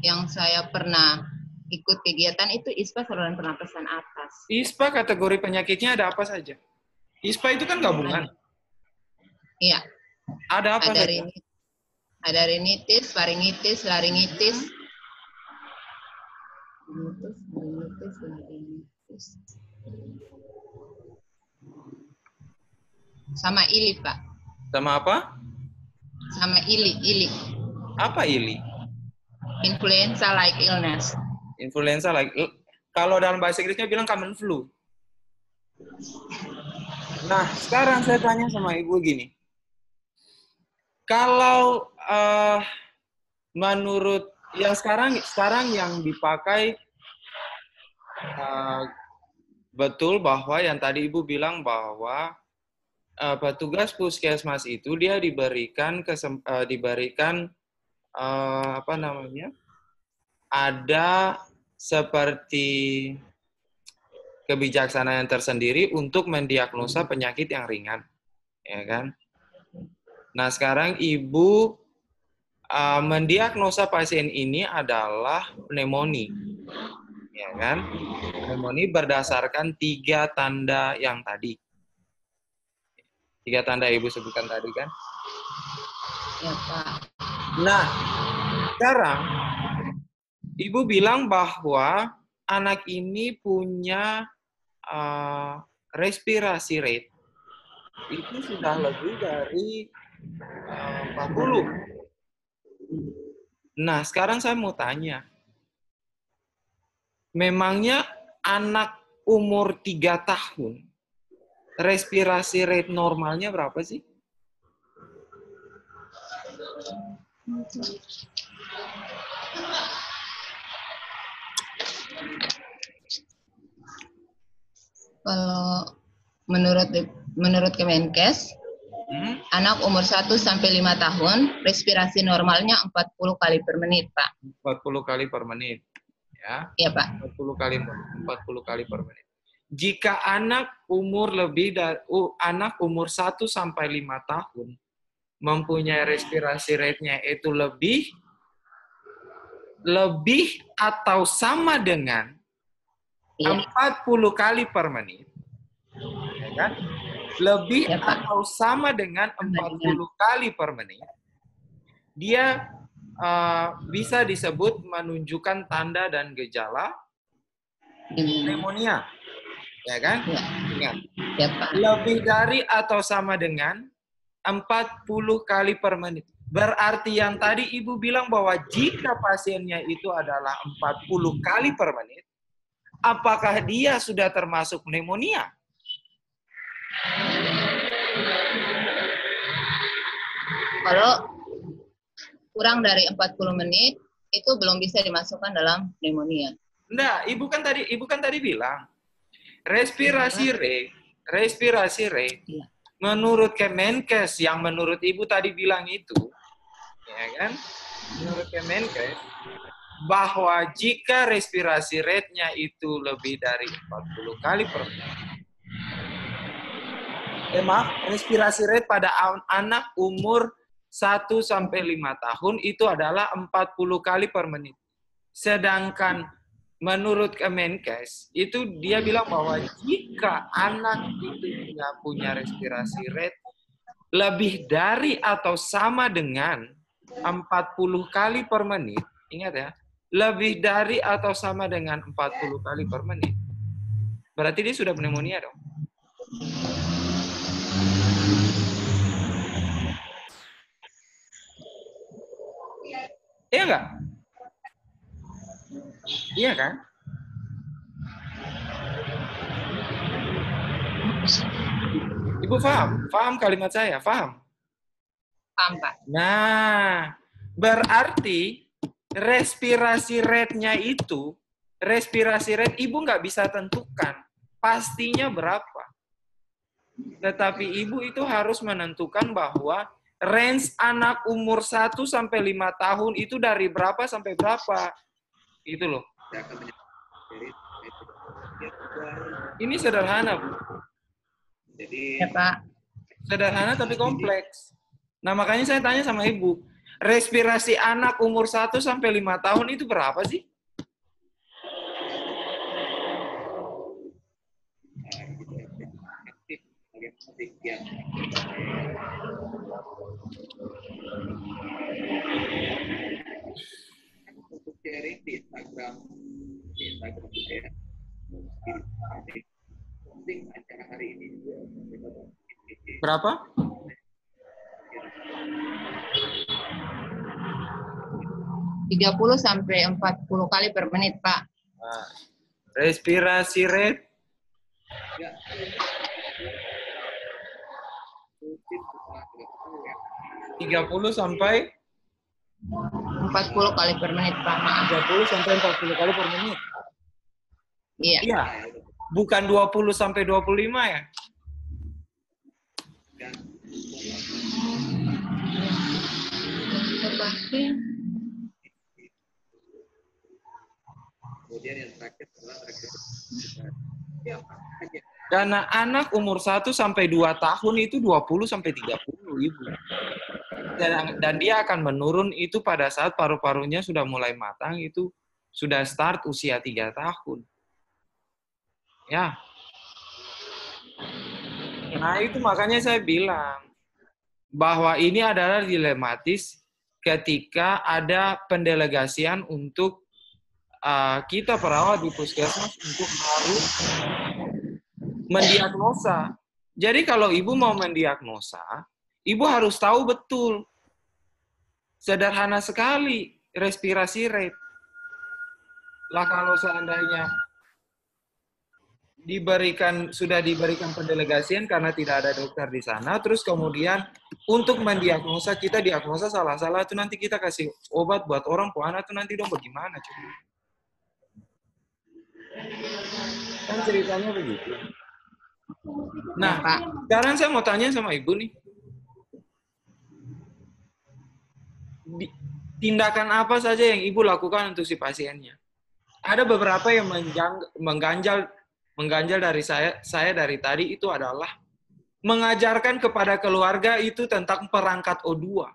Yang saya pernah ikut kegiatan itu ISPA saluran pernapasan atas. ISPA kategori penyakitnya ada apa saja? ISPA itu kan gabungan. Iya. Ada apa saja? Ada rinitis, faringitis, laringitis. Sama ili, Pak. Sama apa? Sama ili. Apa ili? Influenza like illness. Influenza like, kalau dalam bahasa Inggrisnya bilang common flu. Nah, sekarang saya tanya sama Ibu gini. Kalau menurut yang sekarang yang dipakai betul bahwa yang tadi Ibu bilang bahwa petugas puskesmas itu dia diberikan apa namanya? Ada seperti kebijaksanaan tersendiri untuk mendiagnosa penyakit yang ringan, ya kan? Nah, sekarang Ibu mendiagnosa pasien ini adalah pneumonia, ya kan? Pneumonia berdasarkan 3 tanda yang tadi. 3 tanda Ibu sebutkan tadi kan? Ya, Pak. Nah, sekarang Ibu bilang bahwa anak ini punya respirasi rate itu sudah lebih dari 40. Nah, sekarang saya mau tanya. Memangnya anak umur 3 tahun, respirasi rate normalnya berapa sih? Kalau menurut Kemenkes, anak umur 1 sampai 5 tahun respirasi normalnya 40 kali per menit, Pak. 40 kali per menit. Ya. Iya, Pak. 40 kali per menit. Jika anak umur 1 sampai 5 tahun mempunyai respirasi rate-nya itu lebih atau sama dengan 40 kali per menit, ya kan? Lebih atau sama dengan 40 kali per menit, dia bisa disebut menunjukkan tanda dan gejala pneumonia, ya kan? Ingat, lebih dari atau sama dengan 40 kali per menit. Berarti yang tadi Ibu bilang bahwa jika pasiennya itu adalah 40 kali per menit, apakah dia sudah termasuk pneumonia? Kalau kurang dari 40 menit, itu belum bisa dimasukkan dalam pneumonia. Enggak, Ibu kan tadi bilang respirasi rate menurut Kemenkes yang menurut Ibu tadi bilang itu, ya kan? Menurut Kemenkes bahwa jika respirasi rate-nya itu lebih dari 40 kali per menit, respirasi rate pada anak umur 1 sampai 5 tahun itu adalah 40 kali per menit. Sedangkan menurut Kemenkes itu dia bilang bahwa jika anak itu punya respirasi rate lebih dari atau sama dengan 40 kali per menit, ingat ya, lebih dari atau sama dengan 40 kali per menit, berarti dia sudah pneumonia dong. Iya nggak? Iya kan? Ibu paham? Paham kalimat saya? Paham? Paham, Pak. Nah, berarti respirasi rate-nya itu, respirasi rate ibu nggak bisa tentukan pastinya berapa. Tetapi ibu itu harus menentukan bahwa range anak umur 1 sampai 5 tahun itu dari berapa sampai berapa. Itu loh. Ini sederhana, Bu. Ya, Pak. Sederhana tapi kompleks. Nah, makanya saya tanya sama ibu, respirasi anak umur 1 sampai 5 tahun itu berapa sih? Untuk sharing di Instagram saya, posting acara hari ini juga. Berapa? Tiga 30 sampai 40 kali per menit, Pak. Nah, respirasi rate. Ya. 30 sampai 40 kali per menit, Pak. Maaf. 30 sampai 40 kali per menit. Iya. Iya. Bukan 20 sampai 25 ya? Kemudian yang terakhir adalah Karena anak umur 1 sampai 2 tahun itu 20 sampai 30 ibu. Dan dia akan menurun itu pada saat paru-parunya sudah mulai matang, itu sudah start usia 3 tahun. Ya. Nah, itu makanya saya bilang bahwa ini adalah dilematis ketika ada pendelegasian untuk kita perawat di puskesmas untuk harus mendiagnosa. Jadi kalau ibu mau mendiagnosa, ibu harus tahu betul. Sederhana sekali respirasi rate. Lah kalau seandainya sudah diberikan pendelegasian karena tidak ada dokter di sana, terus kemudian untuk mendiagnosa, kita diagnosa salah-salah, itu nanti kita kasih obat buat orang puana, itu nanti dong bagaimana coba? Kan ceritanya begitu. Nah, sekarang saya mau tanya sama ibu nih. Tindakan apa saja yang ibu lakukan untuk si pasiennya? Ada beberapa yang mengganjal dari saya dari tadi itu adalah mengajarkan kepada keluarga itu tentang perangkat O2.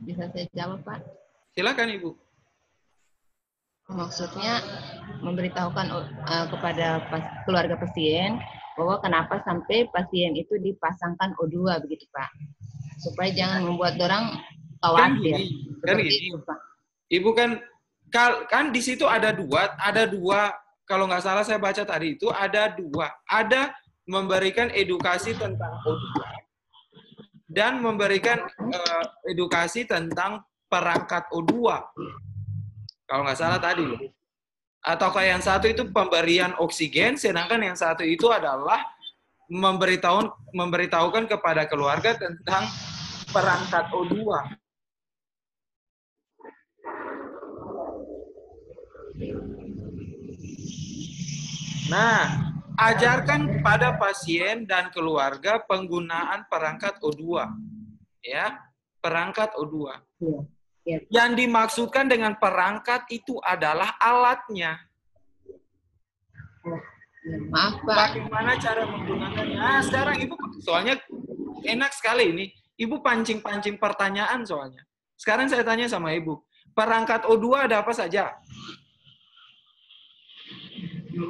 Bisa saya jawab, Pak? Silakan Ibu. Maksudnya memberitahukan kepada keluarga pasien bahwa kenapa sampai pasien itu dipasangkan O2 begitu, Pak. Supaya jangan membuat orang khawatir. Kan gini. Ibu kan di situ ada dua, kalau nggak salah saya baca tadi itu ada dua. Ada memberikan edukasi tentang O2 dan memberikan edukasi tentang perangkat O2. Kalau nggak salah tadi loh. Atau kayak yang satu itu pemberian oksigen, sedangkan yang satu itu adalah memberitahukan kepada keluarga tentang perangkat O2. Nah, ajarkan kepada pasien dan keluarga penggunaan perangkat O2. Ya, perangkat O2. Ya. Yang dimaksudkan dengan perangkat itu adalah alatnya. Maaf, Pak. Bagaimana cara menggunakannya? Nah, sekarang Ibu, soalnya enak sekali ini. Ibu pancing-pancing pertanyaan soalnya. Sekarang saya tanya sama Ibu, perangkat O2 ada apa saja?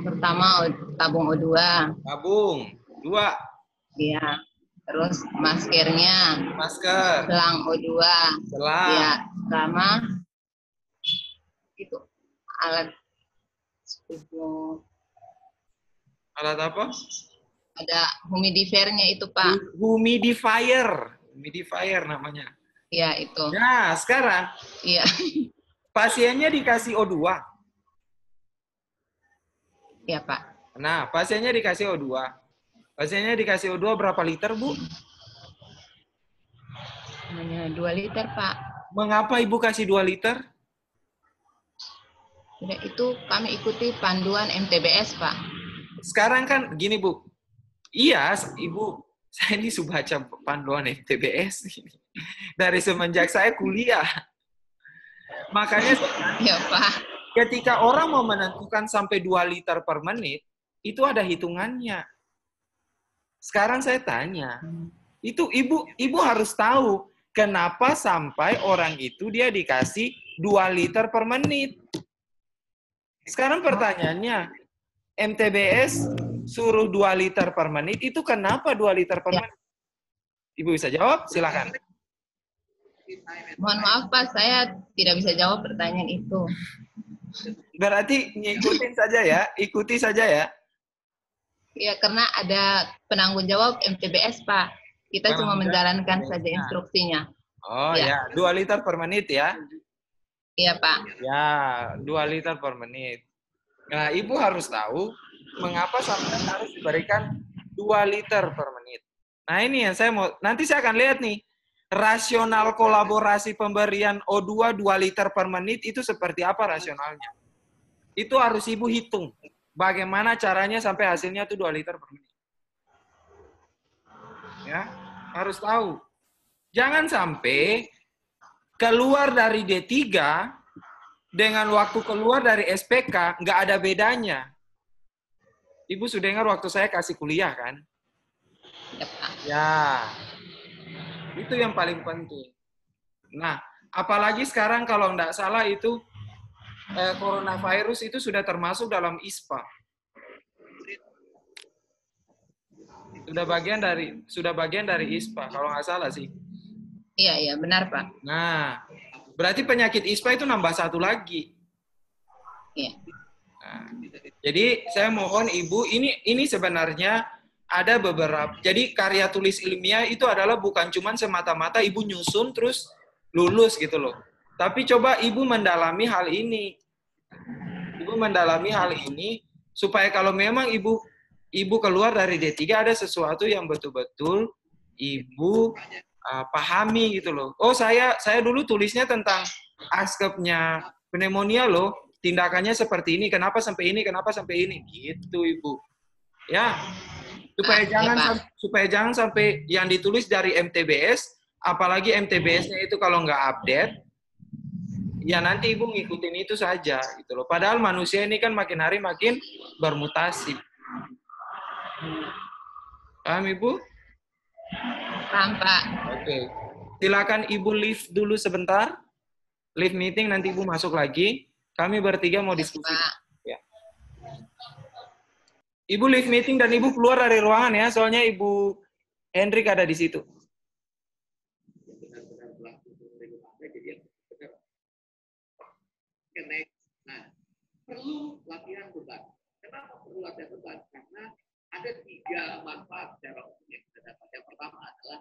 Pertama, tabung O2. Tabung, 2. Iya. Terus maskernya. Masker. Selang O2. Selang. Iya. Sama itu alat Alat apa? ada humidifier-nya itu, Pak. Humidifier namanya. Iya, itu. Nah, sekarang Iya. pasiennya dikasih O2. Ya, Pak. Nah, pasiennya dikasih O2. Pasiennya dikasih O2 berapa liter, Bu? Hanya 2 liter, Pak. Mengapa Ibu kasih 2 liter? Sudah itu kami ikuti panduan MTBS, Pak. Sekarang kan gini, Bu. Iya, Ibu, saya ini sudah baca panduan MTBS dari semenjak saya kuliah. Makanya Ya, Pak. ketika orang mau menentukan sampai 2 liter per menit, itu ada hitungannya. Sekarang saya tanya, itu Ibu harus tahu kenapa sampai orang itu dia dikasih 2 liter per menit. Sekarang pertanyaannya, MTBS suruh 2 liter per menit, itu kenapa 2 liter per menit? Ibu bisa jawab? Silakan. Mohon maaf, Pak, saya tidak bisa jawab pertanyaan itu. Berarti ngikutin saja ya, ikuti saja ya. Ya, karena ada penanggung jawab MTBS, Pak. Kita cuma menjalankan saja instruksinya. Oh ya, 2 liter per menit ya. Iya, Pak. Ya, 2 liter per menit. Nah, Ibu harus tahu mengapa sampai harus diberikan 2 liter per menit. Nah, ini yang saya mau, nanti saya akan lihat nih, rasional kolaborasi pemberian O2 2 liter per menit itu seperti apa rasionalnya. Itu harus Ibu hitung. Bagaimana caranya sampai hasilnya itu 2 liter per menit. Ya, harus tahu. Jangan sampai keluar dari D3 dengan waktu keluar dari SPK nggak ada bedanya. Ibu sudah dengar waktu saya kasih kuliah kan? Ya, itu yang paling penting. Nah, apalagi sekarang kalau nggak salah itu coronavirus itu sudah termasuk dalam ISPA. Sudah bagian dari ISPA kalau nggak salah sih. Iya, benar, Pak. Nah, berarti penyakit ISPA itu nambah 1 lagi. Iya. Nah, jadi saya mohon Ibu, ini sebenarnya ada beberapa. Jadi karya tulis ilmiah itu adalah bukan cuma semata-mata Ibu nyusun terus lulus gitu loh. Tapi coba Ibu mendalami hal ini. Ibu mendalami hal ini supaya kalau memang Ibu keluar dari D3 ada sesuatu yang betul-betul Ibu pahami gitu loh. Oh, saya dulu tulisnya tentang askepnya pneumonia loh. Tindakannya seperti ini, kenapa sampai ini gitu Ibu. Ya. Supaya jangan sampai yang ditulis dari MTBS, apalagi MTBS-nya itu kalau nggak update, ya nanti Ibu ngikutin itu saja gitu loh. Padahal manusia ini kan makin hari makin bermutasi. Paham Ibu? Paham, Pak. Oke. Silakan Ibu leave dulu sebentar. Leave meeting, nanti Ibu masuk lagi. Kami bertiga mau diskusi. Ya. Ibu leave meeting dan Ibu keluar dari ruangan ya, soalnya Ibu Hendrik ada di situ. Nah, perlu latihan beban. Kenapa perlu latihan beban? Karena ada 3 manfaat secara umum yang kita dapat. Yang pertama adalah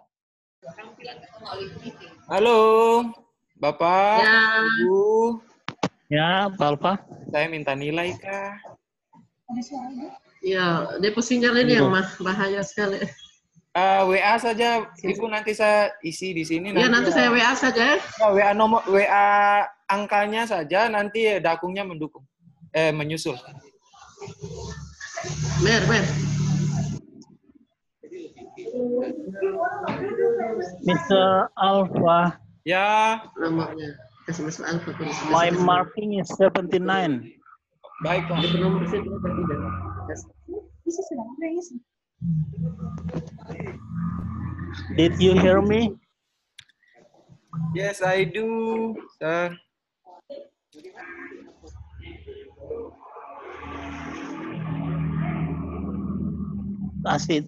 keterampilan melalui meeting. Halo, Bapak, Ya. Ibu. Ya, Pak Alfa. Saya minta nilai kah? Ya, depo sinyal ini yang bahaya sekali. WA saja, Ibu nanti saya isi di sini. Ya, nanti saya WA saja. Ya, WA angkanya saja, nanti dakungnya menyusul. Mer. Mr. Alfa, Ya, Nomornya. Kasih masuk alfa. my marking is 79. baik Pak. Depo nomor saya tidak. Did you hear me? Yes, I do, sir. Pasti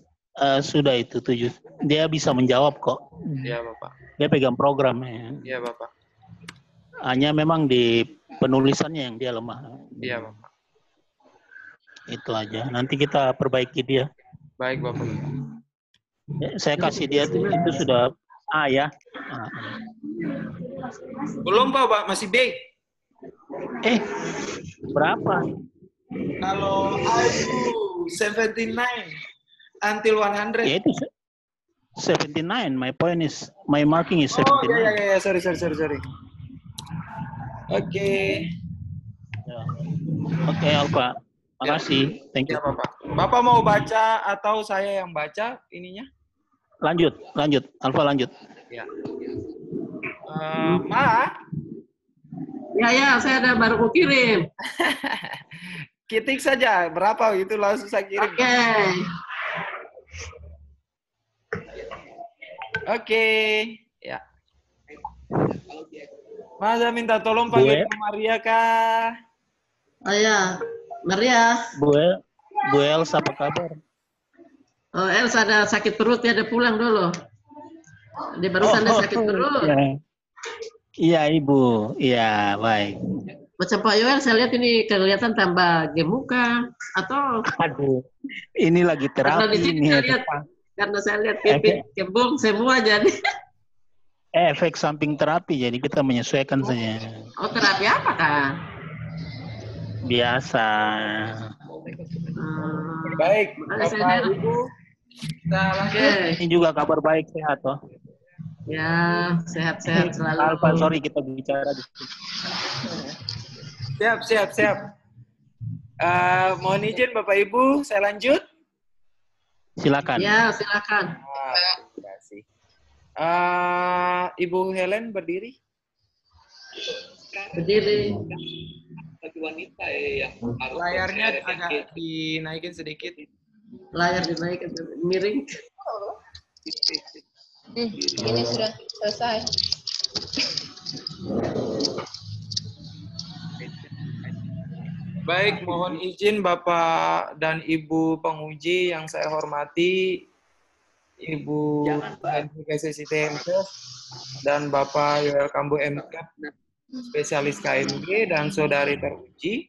sudah itu 7. Dia bisa menjawab kok. Iya, Bapak. Dia pegang program ya. Iya, Bapak. Hanya memang di penulisannya yang dia lemah. Iya, Bapak. Itu aja. Nanti kita perbaiki dia. Baik, Bapak. Ya, saya kasih dia itu sudah A ya. A. Belum, Pak, masih B. Berapa? Kalau I do 79 until 100. Ya itu 79. My point is, my marking is 79. Oh ya, sorry. Oke. Ya. Oke, Alfa. Makasih. Thank you. Ya, Bapak mau baca atau saya yang baca ininya? Lanjut. Alfa lanjut. Ya. Ma? Ya, saya ada baru mau kirim. Ketik saja berapa gitu langsung saya kirim. Oke. Ya. Masa minta tolong panggil Maria kah? Oh ya, Maria. Bu Elsa apa kabar? Oh, Elsa ada sakit perut ya, ada pulang dulu. Dia barusan ada sakit perut. Iya, Ibu. Iya, baik. Macam Pak Yoel, saya lihat ini kelihatan tambah gemuka atau Aduh, ini lagi terapi ini. Karena saya lihat pipi kembung semua jadi. Efek samping terapi, jadi kita menyesuaikan saja. Oh, terapi apa, Kak? Biasa. Baik, Bapak, Ibu. Oke. Ini juga kabar baik, sehat toh. Ya, sehat-sehat selalu. Alfa, sorry kita bicara di sini. Siap. Mohon izin Bapak Ibu, saya lanjut. Silakan. Ya, silakan. Terima kasih. Ibu Helen berdiri. Berdiri. Bagi wanita yang harus Layarnya agak dinaikin sedikit. Layar dinaikkan miring. Ini sudah selesai. Baik, mohon izin Bapak dan Ibu penguji yang saya hormati, Ibu SSIT dan Bapak Yoel Kambu MKAP, spesialis KMG, dan saudari teruji.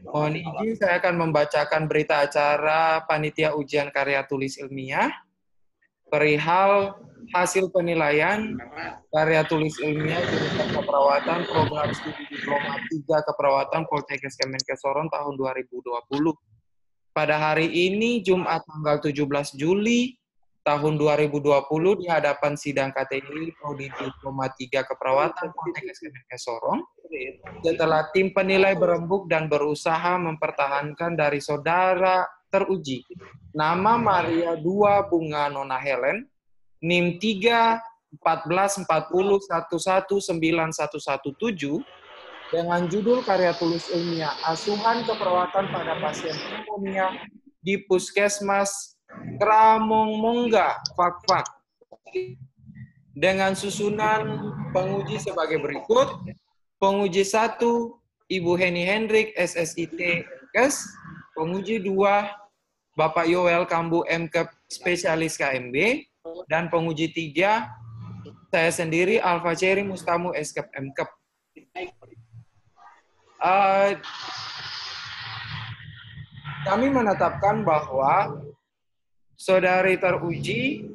Mohon izin saya akan membacakan berita acara Panitia Ujian Karya Tulis Ilmiah perihal hasil penilaian karya tulis ilmiah jurusan keperawatan program studi diploma 3 keperawatan Poltekkes Kemenkes Sorong tahun 2020. Pada hari ini Jumat tanggal 17 Juli tahun 2020 di hadapan sidang KTI Prodi Diploma 3 Keperawatan Poltekkes Kemenkes Sorong, setelah tim penilai berembuk dan berusaha mempertahankan dari saudara teruji nama Maria 2 Bunga Nona Helen, NIM 3 14 40 11 9117 dengan judul karya tulis ilmiah Asuhan Keperawatan pada Pasien Pneumonia di Puskesmas Kramongmongga, Fakfak, dengan susunan penguji sebagai berikut. Penguji 1, Ibu Heni Hendrik, SSIT Kes. Penguji 2, Bapak Yoel Kambu MKAP, spesialis KMB. Dan penguji 3, saya sendiri, Alfa Cherry Mustamu, SKAP MKAP. Kami menetapkan bahwa saudari teruji